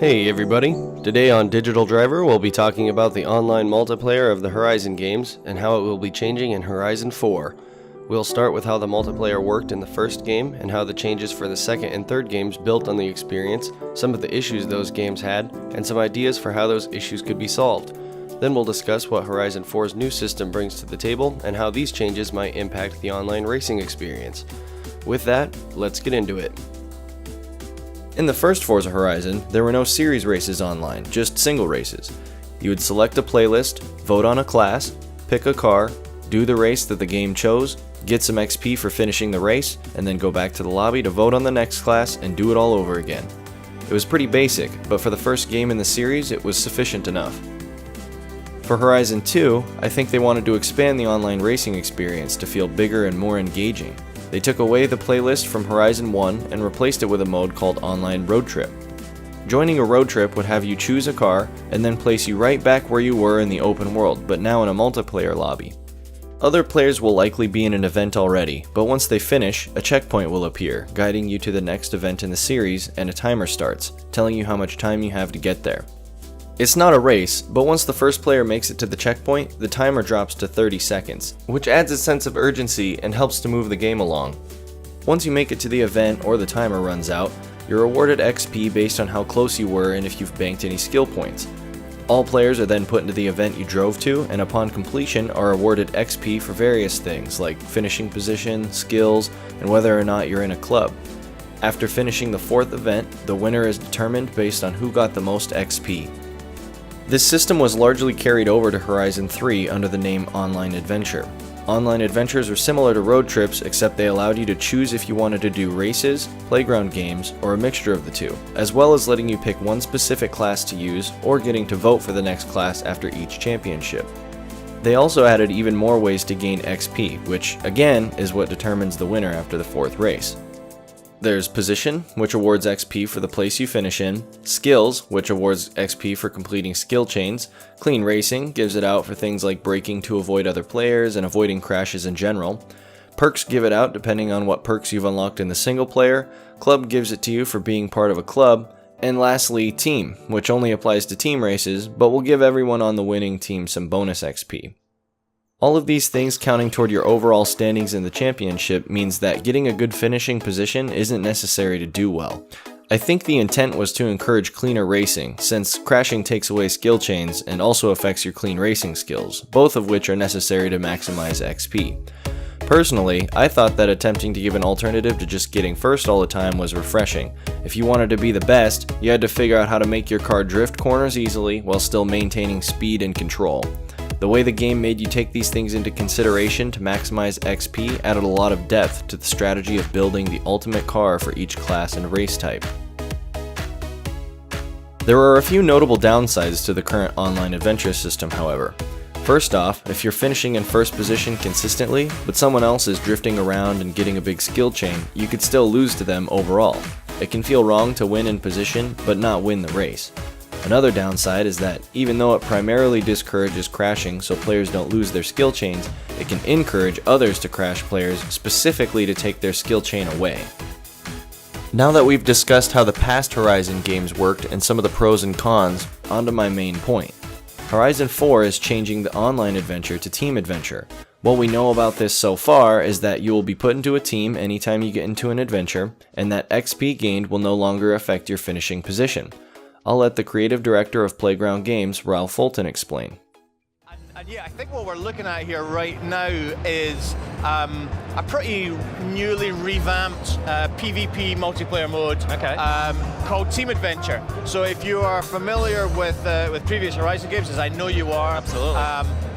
Hey everybody, today on Digital Driver we'll be talking about the online multiplayer of the Horizon games and how it will be changing in Horizon 4. We'll start with how the multiplayer worked in the first game and how the changes for the second and third games built on the experience, some of the issues those games had, and some ideas for how those issues could be solved. Then we'll discuss what Horizon 4's new system brings to the table and how these changes might impact the online racing experience. With that, let's get into it. In the first Forza Horizon, there were no series races online, just single races. You would select a playlist, vote on a class, pick a car, do the race that the game chose, get some XP for finishing the race, and then go back to the lobby to vote on the next class and do it all over again. It was pretty basic, but for the first game in the series, it was sufficient enough. For Horizon 2, I think they wanted to expand the online racing experience to feel bigger and more engaging. They took away the playlist from Horizon 1 and replaced it with a mode called Online Road Trip. Joining a road trip would have you choose a car and then place you right back where you were in the open world, but now in a multiplayer lobby. Other players will likely be in an event already, but once they finish, a checkpoint will appear, guiding you to the next event in the series, and a timer starts, telling you how much time you have to get there. It's not a race, but once the first player makes it to the checkpoint, the timer drops to 30 seconds, which adds a sense of urgency and helps to move the game along. Once you make it to the event or the timer runs out, you're awarded XP based on how close you were and if you've banked any skill points. All players are then put into the event you drove to, and upon completion are awarded XP for various things like finishing position, skills, and whether or not you're in a club. After finishing the fourth event, the winner is determined based on who got the most XP. This system was largely carried over to Horizon 3 under the name Online Adventure. Online adventures are similar to road trips, except they allowed you to choose if you wanted to do races, playground games, or a mixture of the two, as well as letting you pick one specific class to use or getting to vote for the next class after each championship. They also added even more ways to gain XP, which, again, is what determines the winner after the fourth race. There's Position, which awards XP for the place you finish in, Skills, which awards XP for completing skill chains, Clean Racing gives it out for things like braking to avoid other players and avoiding crashes in general, Perks give it out depending on what perks you've unlocked in the single player, Club gives it to you for being part of a club, and lastly Team, which only applies to team races, but will give everyone on the winning team some bonus XP. All of these things counting toward your overall standings in the championship means that getting a good finishing position isn't necessary to do well. I think the intent was to encourage cleaner racing, since crashing takes away skill chains and also affects your clean racing skills, both of which are necessary to maximize XP. Personally, I thought that attempting to give an alternative to just getting first all the time was refreshing. If you wanted to be the best, you had to figure out how to make your car drift corners easily while still maintaining speed and control. The way the game made you take these things into consideration to maximize XP added a lot of depth to the strategy of building the ultimate car for each class and race type. There are a few notable downsides to the current online adventure system, however. First off, if you're finishing in first position consistently, but someone else is drifting around and getting a big skill chain, you could still lose to them overall. It can feel wrong to win in position, but not win the race. Another downside is that, even though it primarily discourages crashing so players don't lose their skill chains, it can encourage others to crash players specifically to take their skill chain away. Now that we've discussed how the past Horizon games worked and some of the pros and cons, onto my main point. Horizon 4 is changing the online adventure to team adventure. What we know about this so far is that you will be put into a team anytime you get into an adventure, and that XP gained will no longer affect your finishing position. I'll let the creative director of Playground Games, Ralph Fulton, explain. And yeah, I think what we're looking at here right now is a pretty newly revamped PvP multiplayer mode called Team Adventure. So if you are familiar with previous Horizon games, as I know you are, absolutely.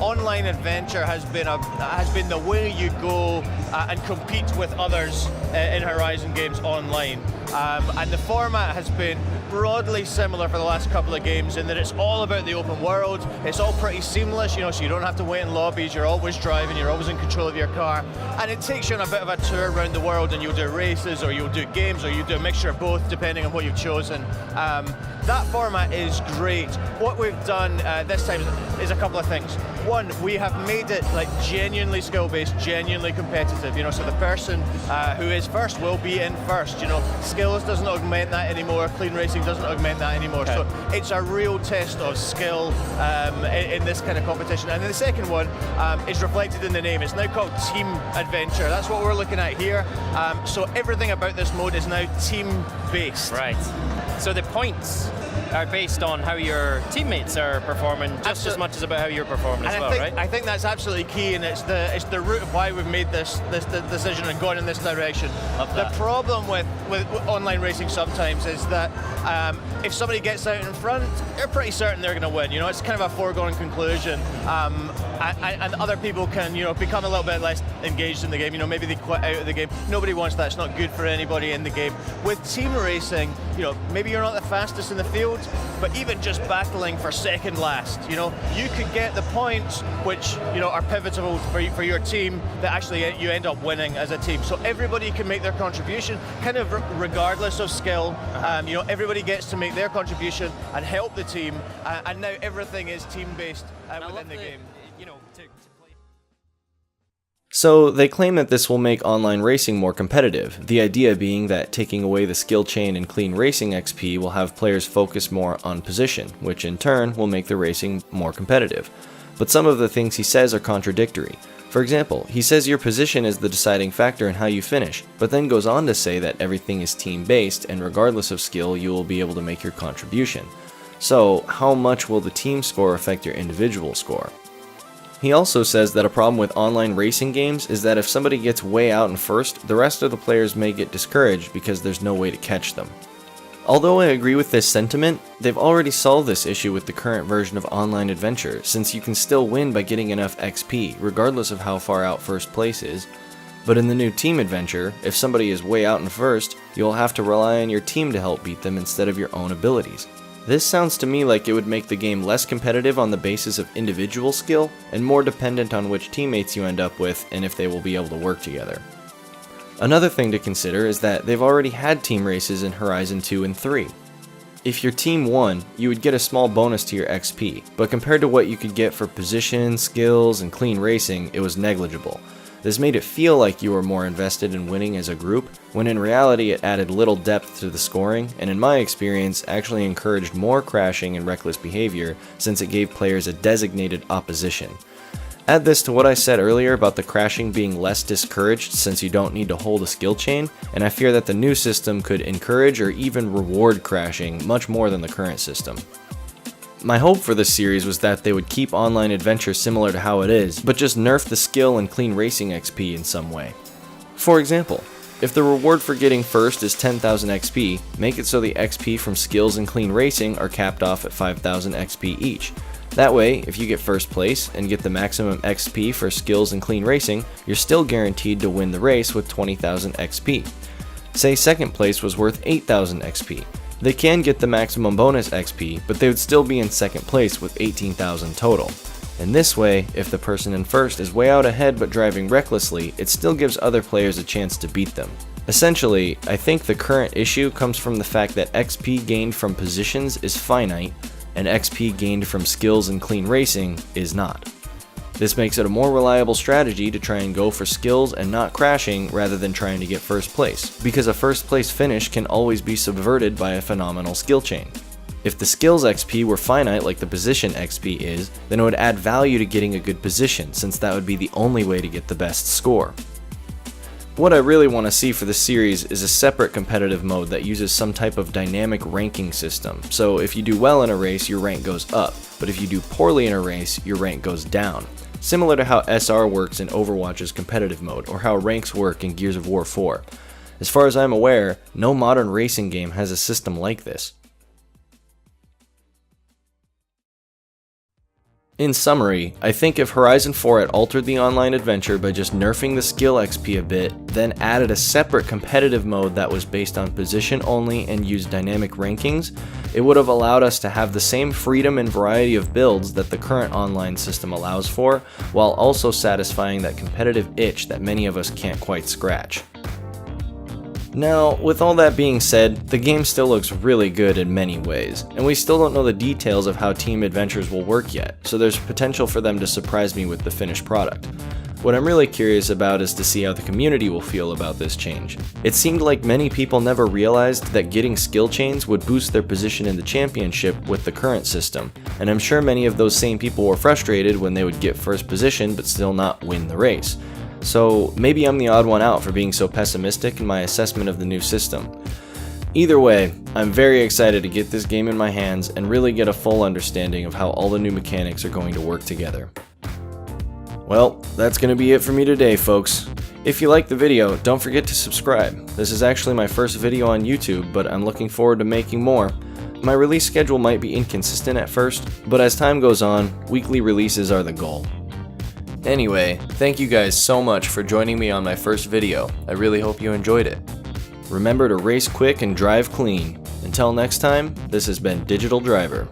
Online adventure has been the way you go and compete with others in Horizon games online. And the format has been broadly similar for the last couple of games in that it's all about the open world. It's all pretty seamless, so you don't have to wait in lobbies, you're always driving, you're always in control of your car, and it takes you on a bit of a tour around the world, and you'll do races, or you'll do games, or you do a mixture of both depending on what you've chosen. That format is great. What we've done this time is a couple of things. One, we have made it like genuinely skill-based, genuinely competitive. So the person who is first will be in first. Skills doesn't augment that anymore. Clean racing doesn't augment that anymore. Okay. So it's a real test of skill in this kind of competition. And then the second one is reflected in the name. It's now called Team Adventure. That's what we're looking at here. So everything about this mode is now team-based. Right. So the points are based on how your teammates are performing just as much as about how you're performing as well, right? I think that's absolutely key, and it's the root of why we've made this decision and gone in this direction. The problem with online racing sometimes is that if somebody gets out in front, you're pretty certain they're going to win. It's kind of a foregone conclusion, and other people can become a little bit less engaged in the game. Maybe they quit out of the game. Nobody wants that. It's not good for anybody in the game. With team racing, maybe you're not the fastest in the field, but even just battling for second last, you could get the points which are pivotal for your team that actually you end up winning as a team. So everybody can make their contribution, kind of regardless of skill. Everybody gets to make their contribution and help the team, and now everything is team-based within the game. So they claim that this will make online racing more competitive, the idea being that taking away the skill chain and clean racing XP will have players focus more on position, which in turn will make the racing more competitive. But some of the things he says are contradictory. For example, he says your position is the deciding factor in how you finish, but then goes on to say that everything is team-based and regardless of skill you will be able to make your contribution. So how much will the team score affect your individual score? He also says that a problem with online racing games is that if somebody gets way out in first, the rest of the players may get discouraged because there's no way to catch them. Although I agree with this sentiment, they've already solved this issue with the current version of Online Adventure, since you can still win by getting enough XP, regardless of how far out first place is. But in the new Team Adventure, if somebody is way out in first, you'll have to rely on your team to help beat them instead of your own abilities. This sounds to me like it would make the game less competitive on the basis of individual skill, and more dependent on which teammates you end up with and if they will be able to work together. Another thing to consider is that they've already had team races in Horizon 2 and 3. If your team won, you would get a small bonus to your XP, but compared to what you could get for position, skills, and clean racing, it was negligible. This made it feel like you were more invested in winning as a group, when in reality it added little depth to the scoring, and in my experience actually encouraged more crashing and reckless behavior since it gave players a designated opposition. Add this to what I said earlier about the crashing being less discouraged since you don't need to hold a skill chain, and I fear that the new system could encourage or even reward crashing much more than the current system. My hope for this series was that they would keep Online Adventure similar to how it is, but just nerf the skill and clean racing XP in some way. For example, if the reward for getting first is 10,000 XP, make it so the XP from skills and clean racing are capped off at 5,000 XP each. That way, if you get first place and get the maximum XP for skills and clean racing, you're still guaranteed to win the race with 20,000 XP. Say second place was worth 8,000 XP. They can get the maximum bonus XP, but they would still be in second place with 18,000 total. And this way, if the person in first is way out ahead but driving recklessly, it still gives other players a chance to beat them. Essentially, I think the current issue comes from the fact that XP gained from positions is finite, and XP gained from skills and clean racing is not. This makes it a more reliable strategy to try and go for skills and not crashing rather than trying to get first place, because a first place finish can always be subverted by a phenomenal skill chain. If the skills XP were finite like the position XP is, then it would add value to getting a good position, since that would be the only way to get the best score. What I really want to see for this series is a separate competitive mode that uses some type of dynamic ranking system, so if you do well in a race your rank goes up, but if you do poorly in a race your rank goes down. Similar to how SR works in Overwatch's competitive mode, or how ranks work in Gears of War 4. As far as I'm aware, no modern racing game has a system like this. In summary, I think if Horizon 4 had altered the online adventure by just nerfing the skill XP a bit, then added a separate competitive mode that was based on position only and used dynamic rankings, it would have allowed us to have the same freedom and variety of builds that the current online system allows for, while also satisfying that competitive itch that many of us can't quite scratch. Now, with all that being said, the game still looks really good in many ways, and we still don't know the details of how team adventures will work yet, so there's potential for them to surprise me with the finished product. What I'm really curious about is to see how the community will feel about this change. It seemed like many people never realized that getting skill chains would boost their position in the championship with the current system, and I'm sure many of those same people were frustrated when they would get first position but still not win the race. So maybe I'm the odd one out for being so pessimistic in my assessment of the new system. Either way, I'm very excited to get this game in my hands and really get a full understanding of how all the new mechanics are going to work together. Well, that's going to be it for me today, folks. If you liked the video, don't forget to subscribe. This is actually my first video on YouTube, but I'm looking forward to making more. My release schedule might be inconsistent at first, but as time goes on, weekly releases are the goal. Anyway, thank you guys so much for joining me on my first video. I really hope you enjoyed it. Remember to race quick and drive clean. Until next time, this has been Digital Driver.